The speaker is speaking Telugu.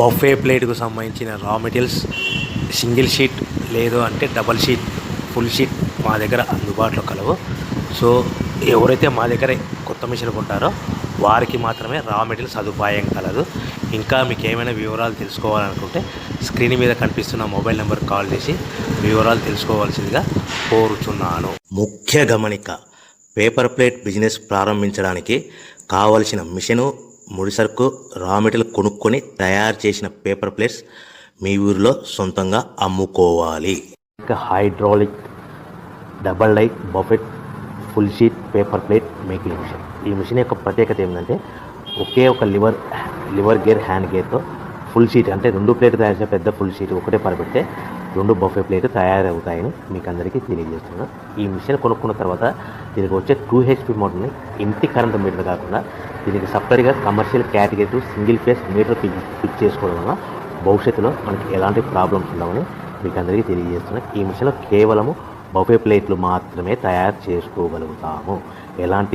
బఫే ప్లేట్కు సంబంధించిన రా మెటీరియల్స్ సింగిల్ షీట్ లేదు అంటే డబల్ షీట్ ఫుల్ షీట్ మా దగ్గర అందుబాటులో కలవు. సో ఎవరైతే మా దగ్గర కొత్త మిషన్ కొంటారో వారికి మాత్రమే రా మెటీరియల్ సదుపాయం కలదు. ఇంకా మీకు ఏమైనా వివరాలు తెలుసుకోవాలనుకుంటే స్క్రీన్ మీద కనిపిస్తున్న మొబైల్ నెంబర్ కాల్ చేసి వివరాలు తెలుసుకోవాల్సిందిగా కోరుచున్నాను. ముఖ్య గమనిక: పేపర్ ప్లేట్ బిజినెస్ ప్రారంభించడానికి కావలసిన మిషను, ముడిసరుకు, రా మెటీరియల్ కొనుక్కొని తయారు చేసిన పేపర్ ప్లేట్స్ మీ ఊరిలో సొంతంగా అమ్ముకోవాలి. ఇంకా hydraulic, double die, buffet, full sheet paper plate making machine. ఈ మిషన్ యొక్క ప్రత్యేకత ఏంటంటే ఒకే ఒక లివర్ గేర్, హ్యాండ్ గేర్తో ఫుల్ షీట్ అంటే 2 ప్లేట్లు తయారు చేసే పెద్ద ఫుల్ షీట్ ఒకటే పరబెడితే 2 బఫే ప్లేట్ తయారవుతాయని మీకు అందరికీ తెలియజేస్తున్నాను. ఈ మిషన్ కొనుక్కున్న తర్వాత దీనికి వచ్చే 2 HP మోటార్ని ఇంటి కరెంట్ మీటర్ కాకుండా దీనికి సపరేట్గా commercial category single phase metre fix చేసుకోవడం వల్ల భవిష్యత్తులో మనకి ఎలాంటి ప్రాబ్లమ్స్ ఉండవని మీకు అందరికీ తెలియజేస్తున్నాను. ఈ మిషన్లో కేవలము బఫే ప్లేట్లు మాత్రమే తయారు చేసుకోగలుగుతాము. ఎలాంటి